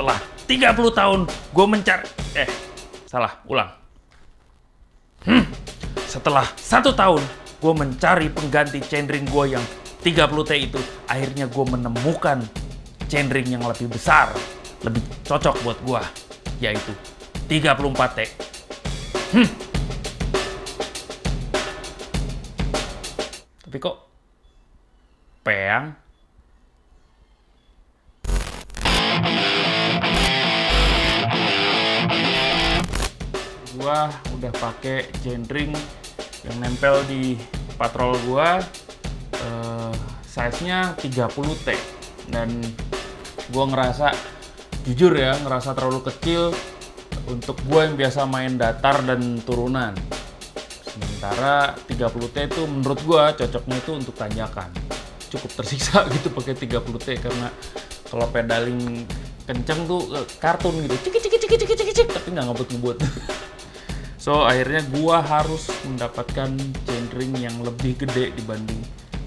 setelah 30 tahun gue mencari... salah, ulang. Setelah 1 tahun gue mencari pengganti chainring gue yang 30T itu, akhirnya gue menemukan chainring yang lebih besar, lebih cocok buat gue, yaitu 34T. Tapi kok peang? Gua udah pakai chainring yang nempel di patrol gua, size-nya 30T, dan gua ngerasa, jujur ya, ngerasa terlalu kecil untuk gua yang biasa main datar dan turunan. Sementara 30T itu menurut gua cocoknya itu untuk tanjakan. Cukup tersiksa gitu pakai 30T, karena kalau pedaling kenceng tuh kartun gitu, cik, tapi nggak ngebut-ngebut. So akhirnya gua harus mendapatkan chainring yang lebih gede dibanding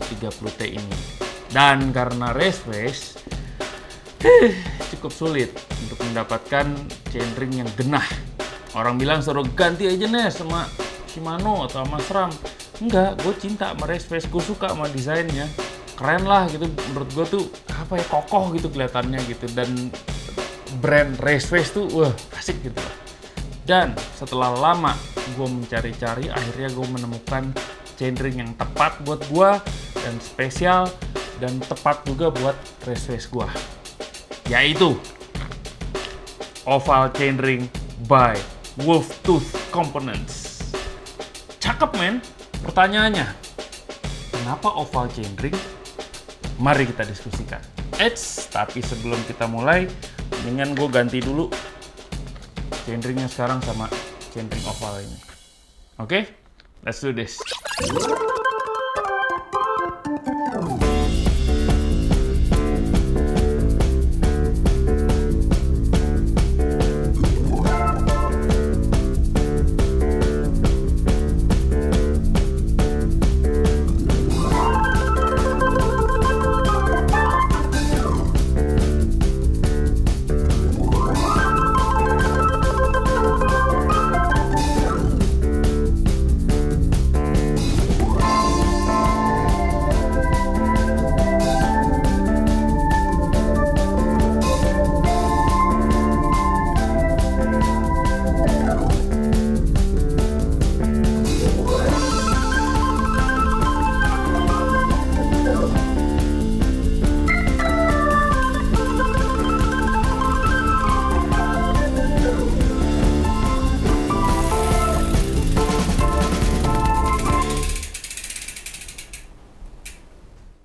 30T ini. Dan karena race face, cukup sulit untuk mendapatkan chainring yang genah. Orang bilang suruh ganti aja nih sama Shimano atau sama SRAM. Enggak, gue cinta sama race face, gue suka sama desainnya. Keren lah gitu, menurut gue tuh apa ya, kokoh gitu kelihatannya gitu, dan brand race face tuh wah asik gitu. Dan setelah lama gue mencari-cari, akhirnya gue menemukan chainring yang tepat buat gue dan spesial dan tepat juga buat race face gue, yaitu Oval Chainring by Wolftooth Components. Cakep men. Pertanyaannya, kenapa oval chainring? Mari kita diskusikan. Tapi sebelum kita mulai, mendingan gue ganti dulu chainringnya sekarang sama chainring oval ini. Oke? Let's do this.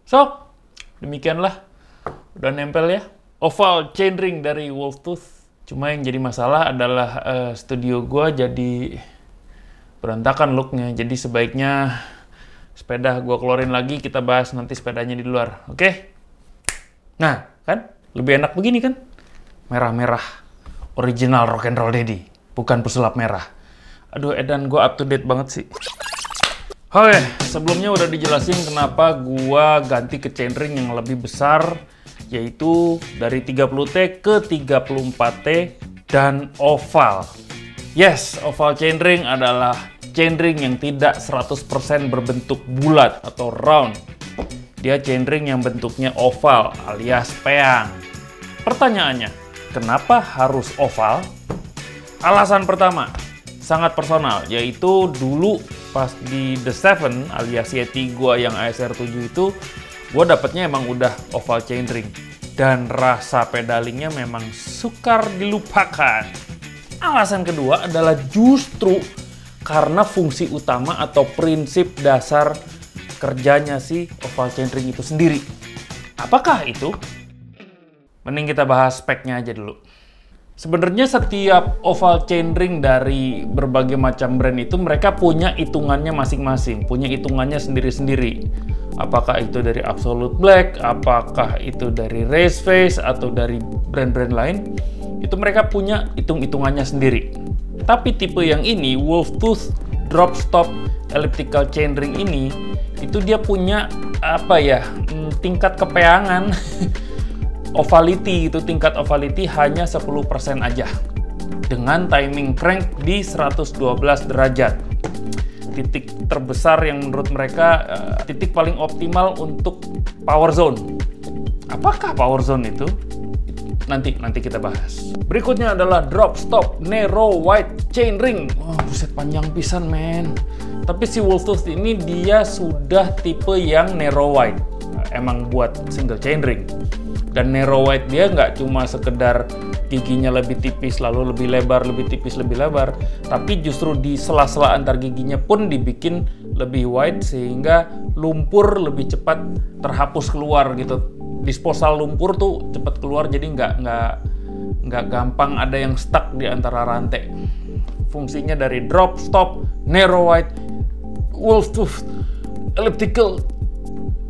So, demikianlah. Udah nempel ya. Oval chainring dari Wolftooth. Cuma yang jadi masalah adalah studio gua jadi berantakan looknya. Jadi sebaiknya sepeda gua keluarin lagi, kita bahas nanti sepedanya di luar. Oke? Nah, kan? Lebih enak begini kan? Merah-merah. Original rock and roll daddy. Bukan pesulap merah. Aduh, edan gua up to date banget sih. Oke, sebelumnya udah dijelasin kenapa gua ganti ke chainring yang lebih besar, yaitu dari 30T ke 34T dan oval. Yes, oval chainring adalah chainring yang tidak 100% berbentuk bulat atau round. Dia chainring yang bentuknya oval alias peang. Pertanyaannya, kenapa harus oval? Alasan pertama, sangat personal, yaitu dulu pas di The Seven alias Yeti gua yang ASR7 itu, gua dapetnya emang udah oval chainring dan rasa pedalingnya memang sukar dilupakan. Alasan kedua adalah justru karena fungsi utama atau prinsip dasar kerjanya si oval chainring itu sendiri. Apakah itu? Mending kita bahas speknya aja dulu. Sebenarnya setiap oval chainring dari berbagai macam brand itu mereka punya hitungannya masing-masing, punya hitungannya sendiri-sendiri. Apakah itu dari Absolute Black, apakah itu dari Race Face, atau dari brand-brand lain, itu mereka punya hitung-hitungannya sendiri. Tapi tipe yang ini, Wolftooth Drop Stop Elliptical Chainring ini, itu dia punya apa ya, tingkat kepeangan ovality, itu tingkat ovality hanya 10% aja. Dengan timing crank di 112 derajat. Titik terbesar yang menurut mereka titik paling optimal untuk power zone. Apakah power zone itu? Nanti kita bahas. Berikutnya adalah drop stop narrow wide chainring. Wah, buset, panjang pisan, men. Tapi si Wolftooth ini dia sudah tipe yang narrow wide. Emang buat single chainring. Dan narrow wide dia nggak cuma sekedar giginya lebih tipis lalu lebih lebar, lebih tipis, lebih lebar, tapi justru di sela-sela antar giginya pun dibikin lebih wide sehingga lumpur lebih cepat terhapus keluar gitu. Disposal lumpur tuh cepat keluar, jadi nggak gampang ada yang stuck di antara rantai. Fungsinya dari drop, stop, narrow wide, Wolftooth, elliptical,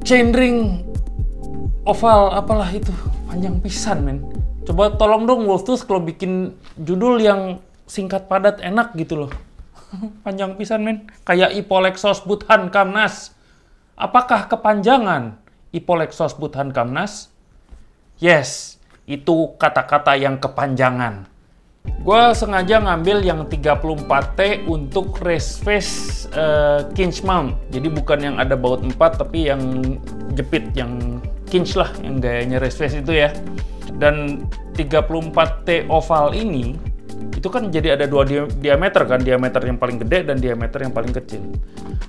chainring, oval, apalah itu, panjang pisan, men. Coba tolong dong Wolftooth kalau bikin judul yang singkat padat enak gitu loh. Panjang pisan, men. Kayak Ipolexos Buthan Kamnas. Apakah kepanjangan Ipolexos Buthan Kamnas? Yes, itu kata-kata yang kepanjangan. Gue sengaja ngambil yang 34T untuk race face kinch mount. Jadi bukan yang ada baut 4, tapi yang jepit, yang kinch lah, yang gayanya race face itu ya. Dan 34T oval ini, itu kan jadi ada dua diameter kan, diameter yang paling gede dan diameter yang paling kecil.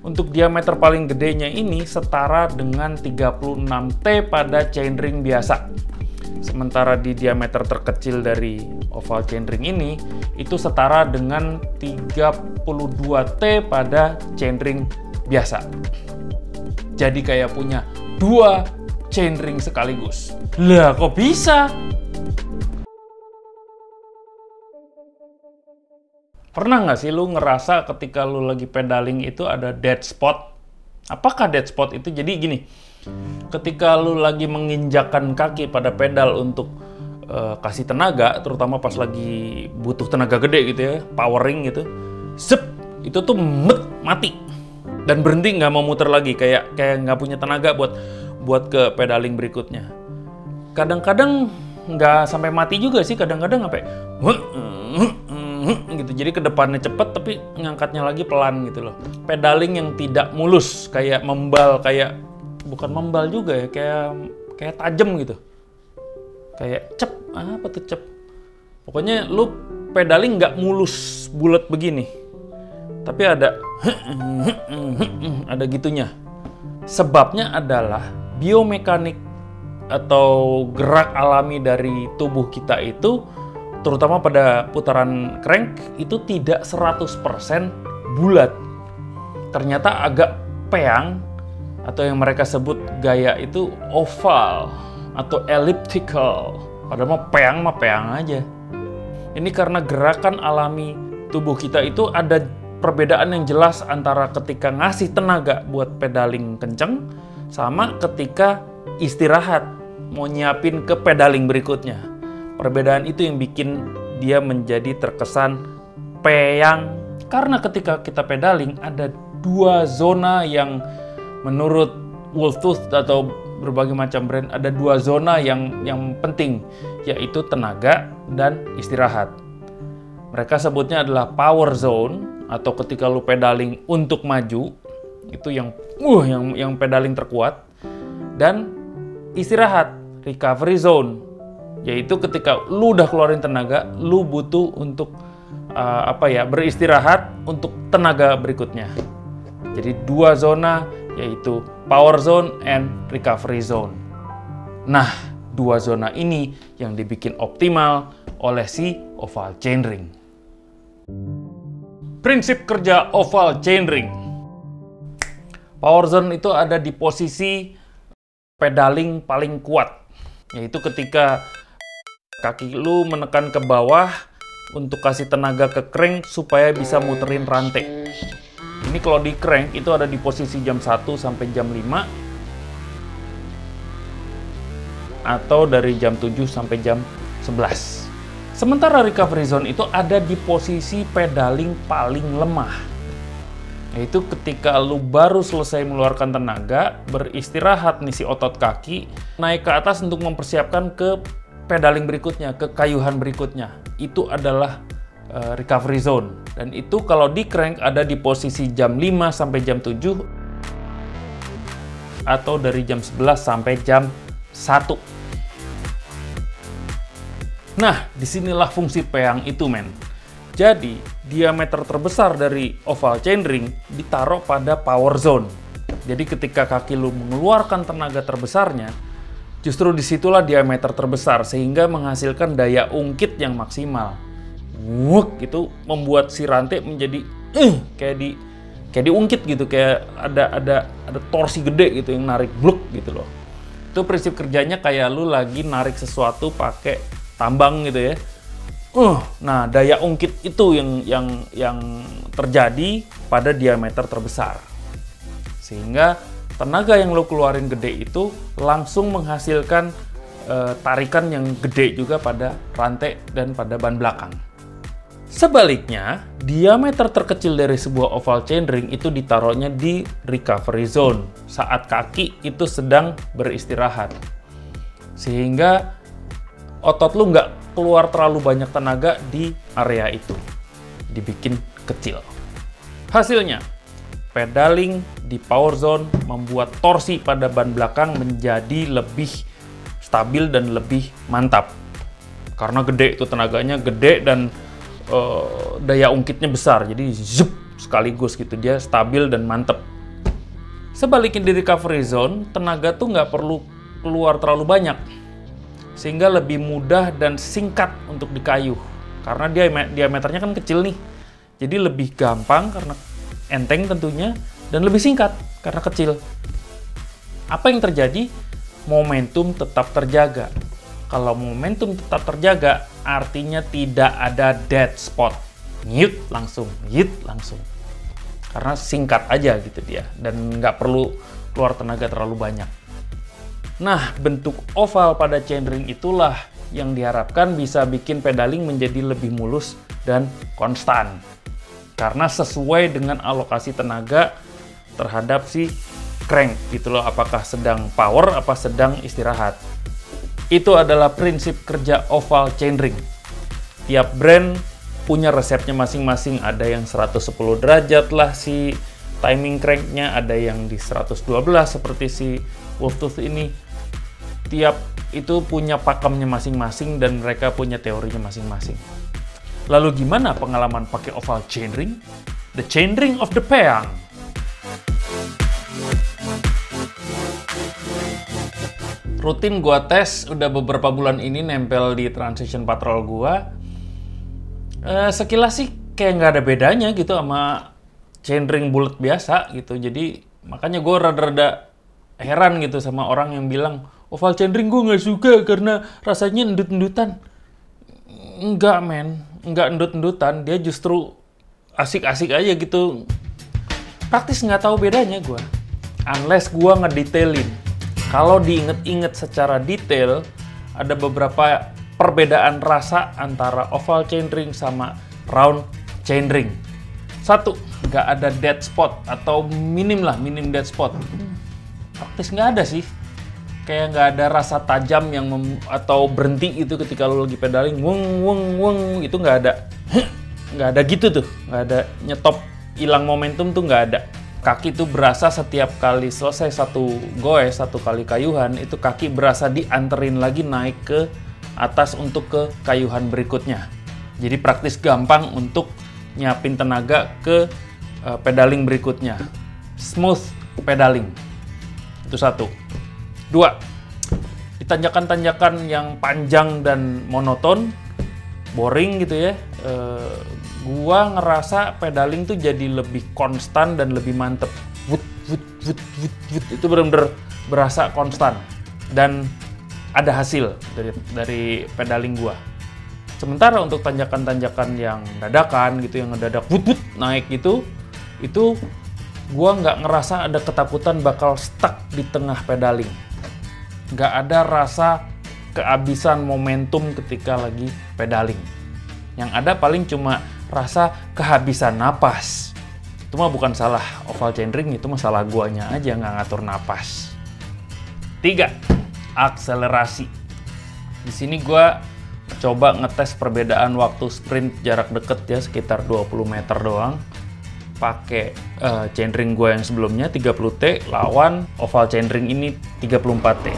Untuk diameter paling gedenya ini setara dengan 36T pada chainring biasa. Sementara di diameter terkecil dari oval chainring ini, itu setara dengan 32T pada chainring biasa. Jadi kayak punya dua chainring sekaligus. Lah, kok bisa? Pernah nggak sih lu ngerasa ketika lu lagi pedaling itu ada dead spot? Apakah dead spot itu? Jadi gini, ketika lu lagi menginjakkan kaki pada pedal untuk kasih tenaga, terutama pas lagi butuh tenaga gede gitu ya, powering gitu, itu tuh mati dan berhenti, nggak mau muter lagi, kayak nggak punya tenaga buat ke pedaling berikutnya. Kadang-kadang nggak sampai mati juga sih, kadang-kadang sampai gitu. Jadi ke depannya cepet tapi ngangkatnya lagi pelan gitu loh. Pedaling yang tidak mulus, kayak membal, kayak bukan membal juga ya, kayak tajam gitu. Kayak cep. Pokoknya lu pedaling nggak mulus bulat begini. Tapi ada gitunya. Sebabnya adalah biomekanik atau gerak alami dari tubuh kita itu, terutama pada putaran crank, itu tidak 100% bulat. Ternyata agak peang, atau yang mereka sebut gaya itu oval atau elliptical. Padahal mah peang aja. Ini karena gerakan alami tubuh kita itu ada perbedaan yang jelas antara ketika ngasih tenaga buat pedaling kenceng sama ketika istirahat mau nyiapin ke pedaling berikutnya. Perbedaan itu yang bikin dia menjadi terkesan peang. Karena ketika kita pedaling ada dua zona yang menurut Wolftooth atau berbagai macam brand, ada dua zona yang penting, yaitu tenaga dan istirahat. Mereka sebutnya adalah power zone, atau ketika lu pedaling untuk maju, itu yang pedaling terkuat, dan istirahat, recovery zone, yaitu ketika lu udah keluarin tenaga, lu butuh untuk beristirahat untuk tenaga berikutnya. Jadi dua zona, yaitu power zone and recovery zone. Nah, dua zona ini yang dibikin optimal oleh si oval chainring. Prinsip kerja oval chainring. Power zone itu ada di posisi pedaling paling kuat, yaitu ketika kaki lu menekan ke bawah untuk kasih tenaga ke crank supaya bisa muterin rantai. Ini kalau di crank itu ada di posisi jam 1 sampai jam 5, atau dari jam 7 sampai jam 11. Sementara recovery zone itu ada di posisi pedaling paling lemah. Yaitu ketika lu baru selesai mengeluarkan tenaga, beristirahat nih si otot kaki, naik ke atas untuk mempersiapkan ke pedaling berikutnya, ke kayuhan berikutnya. Itu adalah recovery zone. Dan itu kalau di crank ada di posisi jam 5 sampai jam 7 atau dari jam 11 sampai jam 1. Nah, disinilah fungsi peang itu, men. Jadi, diameter terbesar dari oval chainring ditaruh pada power zone. Jadi, ketika kaki lu mengeluarkan tenaga terbesarnya, justru disitulah diameter terbesar, sehingga menghasilkan daya ungkit yang maksimal. Wuk, itu membuat si rantai menjadi kayak diungkit gitu, kayak ada torsi gede gitu yang narik bluk gitu loh. Itu prinsip kerjanya kayak lu lagi narik sesuatu pakai tambang gitu ya. Nah, daya ungkit itu yang terjadi pada diameter terbesar. Sehingga tenaga yang lo keluarin gede itu langsung menghasilkan tarikan yang gede juga pada rantai dan pada ban belakang. Sebaliknya, diameter terkecil dari sebuah oval chainring itu ditaruhnya di recovery zone saat kaki itu sedang beristirahat. Sehingga otot lu nggak keluar terlalu banyak tenaga di area itu. Dibikin kecil. Hasilnya, pedaling di power zone membuat torsi pada ban belakang menjadi lebih stabil dan lebih mantap. Karena gede itu tenaganya, gede dan daya ungkitnya besar. Jadi zup sekaligus gitu, dia stabil dan mantep. Sebaliknya di recovery zone, tenaga tuh nggak perlu keluar terlalu banyak. Sehingga lebih mudah dan singkat untuk dikayuh. Karena diameternya kan kecil nih. Jadi lebih gampang karena enteng tentunya, dan lebih singkat karena kecil. Apa yang terjadi? Momentum tetap terjaga. Kalau momentum tetap terjaga, artinya tidak ada dead spot. Nyut langsung. Karena singkat aja gitu dia, dan nggak perlu keluar tenaga terlalu banyak. Nah, bentuk oval pada chainring itulah yang diharapkan bisa bikin pedaling menjadi lebih mulus dan konstan. Karena sesuai dengan alokasi tenaga terhadap si crank gitu loh, apakah sedang power, apa sedang istirahat. Itu adalah prinsip kerja oval chainring. Tiap brand punya resepnya masing-masing, ada yang 110 derajat lah si timing cranknya, ada yang di 112 seperti si Wolftooth ini. Tiap itu punya pakemnya masing-masing dan mereka punya teorinya masing-masing. Lalu gimana pengalaman pakai oval chainring? The chainring of the peang. Rutin gua tes, udah beberapa bulan ini nempel di transition patrol gua. Sekilas sih kayak nggak ada bedanya gitu sama chainring bulat biasa gitu. Jadi makanya gua rada-rada heran gitu sama orang yang bilang oval chainring gue nggak suka karena rasanya endut-endutan. Enggak, men. Enggak endut-endutan. Dia justru asik-asik aja gitu. Praktis nggak tahu bedanya gue. Unless gue ngedetailin. Kalau diinget-inget secara detail, ada beberapa perbedaan rasa antara oval chainring sama round chainring. Satu, nggak ada dead spot atau minim dead spot. Praktis nggak ada sih. Kayak nggak ada rasa tajam yang atau berhenti itu ketika lo lagi pedaling, weng itu nggak ada gitu tuh, nggak ada nyetop, hilang momentum tuh nggak ada. Kaki tuh berasa setiap kali selesai satu goes, satu kali kayuhan, itu kaki berasa dianterin lagi naik ke atas untuk ke kayuhan berikutnya. Jadi praktis, gampang untuk nyiapin tenaga ke pedaling berikutnya. Smooth pedaling. Itu satu. Dua, di tanjakan-tanjakan yang panjang dan monoton, boring gitu ya, gua ngerasa pedaling tuh jadi lebih konstan dan lebih mantep. Wut, itu bener-bener berasa konstan dan ada hasil dari pedaling gua. Sementara untuk tanjakan-tanjakan yang dadakan gitu, yang ngedadak wut naik gitu, itu gua nggak ngerasa ada ketakutan bakal stuck di tengah pedaling. Nggak ada rasa kehabisan momentum ketika lagi pedaling. Yang ada paling cuma rasa kehabisan napas. Itu mah bukan salah oval chainring, itu masalah guanya aja nggak ngatur napas. 3. Akselerasi. Di sini gua coba ngetes perbedaan waktu sprint jarak deket ya, sekitar 20 meter doang. Pakai chainring gua yang sebelumnya 30T lawan oval chainring ini 34T.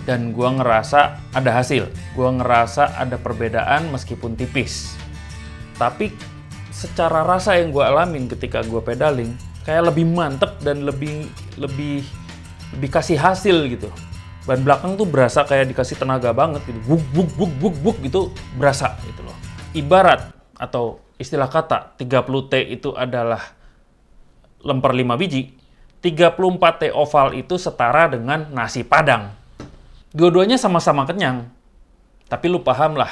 Dan gua ngerasa ada hasil, gua ngerasa ada perbedaan meskipun tipis. Tapi secara rasa yang gua alamin ketika gua pedaling, kayak lebih mantep dan lebih kasih hasil gitu. Ban belakang tuh berasa kayak dikasih tenaga banget gitu, buk gitu, berasa gitu loh. Ibarat atau istilah kata 30T itu adalah lemper 5 biji, 34T oval itu setara dengan nasi padang. Dua-duanya sama-sama kenyang, tapi lu paham lah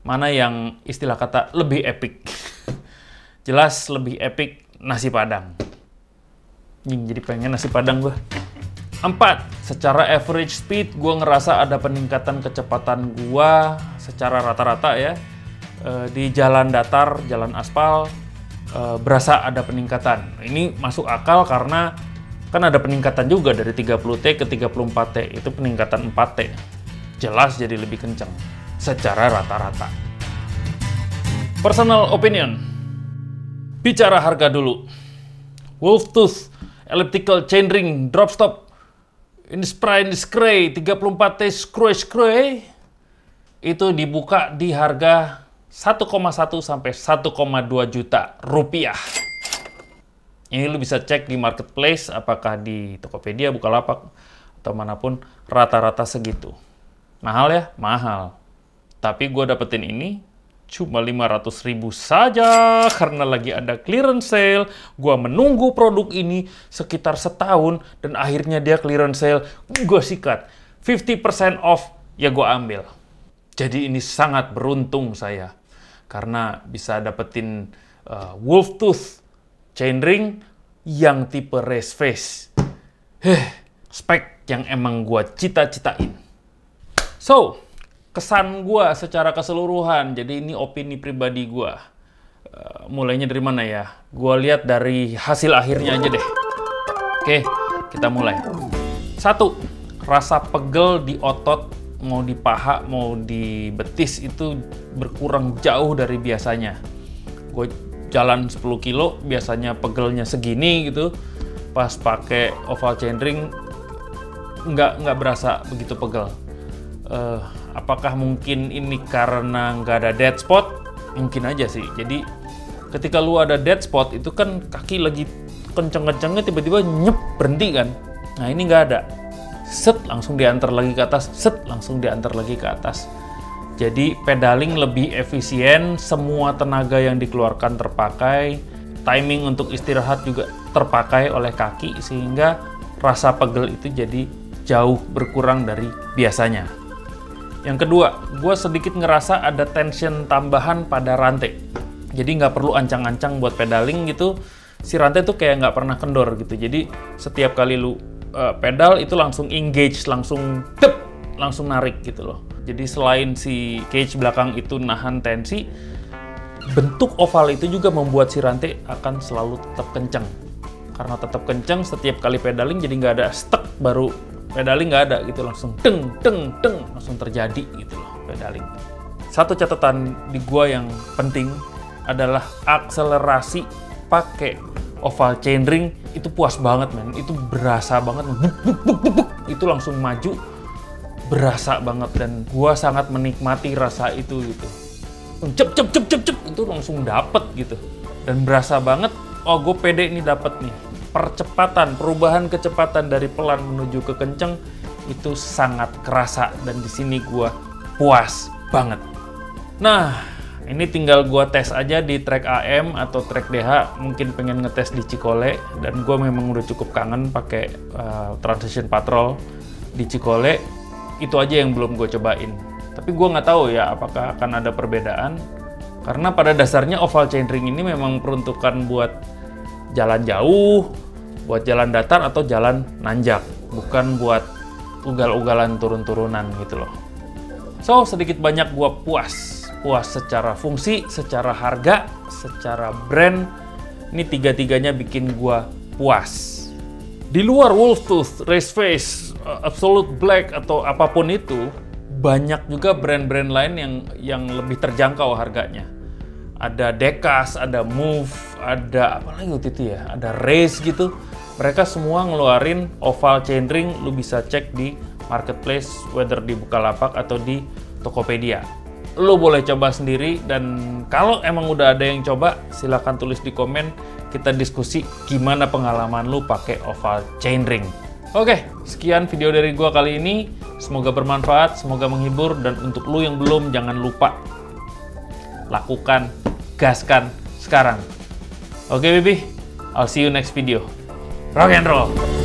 mana yang istilah kata lebih epic. Jelas lebih epic nasi padang. Jadi pengen nasi padang gue. 4. Secara average speed gue ngerasa ada peningkatan kecepatan gue secara rata-rata ya. Di jalan datar, jalan aspal, berasa ada peningkatan. Ini masuk akal karena kan ada peningkatan juga dari 30T ke 34T, itu peningkatan 4T. Jelas jadi lebih kencang secara rata-rata. Personal opinion. Bicara harga dulu. Wolftooth elliptical chainring drop stop Inspire Scray 34T Scray itu dibuka di harga 1,1 sampai 1,2 juta rupiah. Ini lu bisa cek di marketplace, apakah di Tokopedia, Bukalapak, atau manapun, rata-rata segitu. Mahal ya? Mahal. Tapi gue dapetin ini cuma 500.000 saja karena lagi ada clearance sale. Gue menunggu produk ini sekitar setahun dan akhirnya dia clearance sale. Gue sikat. 50% off, ya gue ambil. Jadi ini sangat beruntung saya karena bisa dapetin Wolftooth chainring yang tipe race face. Spek yang emang gue cita-citain. So, kesan gue secara keseluruhan, jadi ini opini pribadi gue. Mulainya dari mana ya? Gue lihat dari hasil akhirnya aja deh. Oke, kita mulai. 1. Rasa pegel di otot, mau di paha, mau di betis itu berkurang jauh dari biasanya. Gue jalan 10 kilo, biasanya pegelnya segini gitu. Pas pakai oval chainring, nggak berasa begitu pegel. Apakah mungkin ini karena nggak ada dead spot? Mungkin aja sih. Jadi ketika lu ada dead spot itu kan kaki lagi kenceng-kencengnya tiba-tiba nyep berhenti kan. Nah ini nggak ada. Set langsung diantar lagi ke atas. Set langsung diantar lagi ke atas. Jadi pedaling lebih efisien, semua tenaga yang dikeluarkan terpakai, timing untuk istirahat juga terpakai oleh kaki sehingga rasa pegel itu jadi jauh berkurang dari biasanya. Yang kedua, gue sedikit ngerasa ada tension tambahan pada rantai. Jadi nggak perlu ancang-ancang buat pedaling gitu. Si rantai tuh kayak nggak pernah kendor gitu. Jadi setiap kali lu pedal itu langsung engage, langsung narik gitu loh. Jadi selain si cage belakang itu nahan tensi, bentuk oval itu juga membuat si rantai akan selalu tetap kencang. Karena tetap kencang, setiap kali pedaling jadi nggak ada stuck, baru pedaling nggak ada gitu, langsung deng, langsung terjadi gitu loh pedaling. Satu catatan di gua yang penting adalah akselerasi pakai oval chainring itu puas banget men, itu berasa banget, buk, itu langsung maju, berasa banget dan gua sangat menikmati rasa itu gitu. Cep itu langsung dapet gitu dan berasa banget. Oh gue pede ini dapet nih. Percepatan, perubahan kecepatan dari pelan menuju ke kenceng itu sangat kerasa dan di sini gua puas banget. Nah, ini tinggal gua tes aja di track AM atau track DH, mungkin pengen ngetes di Cikole dan gua memang udah cukup kangen pakai Transition Patrol di Cikole. Itu aja yang belum gue cobain. Tapi gue nggak tahu ya apakah akan ada perbedaan. Karena pada dasarnya oval chainring ini memang peruntukan buat jalan jauh, buat jalan datar atau jalan nanjak. Bukan buat ugal-ugalan turun-turunan gitu loh. So, sedikit banyak gue puas puas secara fungsi, secara harga, secara brand. Ini tiga-tiganya bikin gua puas. Di luar Wolftooth, Raceface, Absolute Black atau apapun itu, banyak juga brand-brand lain yang lebih terjangkau harganya. Ada Decas, ada Move, ada apa lagi waktu itu ya? Ada Race gitu. Mereka semua ngeluarin oval chainring, lu bisa cek di marketplace, whether di Bukalapak atau di Tokopedia. Lu boleh coba sendiri, dan kalau emang udah ada yang coba, silahkan tulis di komen, kita diskusi gimana pengalaman lu pakai oval chainring. Oke, sekian video dari gua kali ini. Semoga bermanfaat, semoga menghibur, dan untuk lu yang belum, jangan lupa lakukan, gaskan sekarang. Oke baby, I'll see you next video. Rock and roll!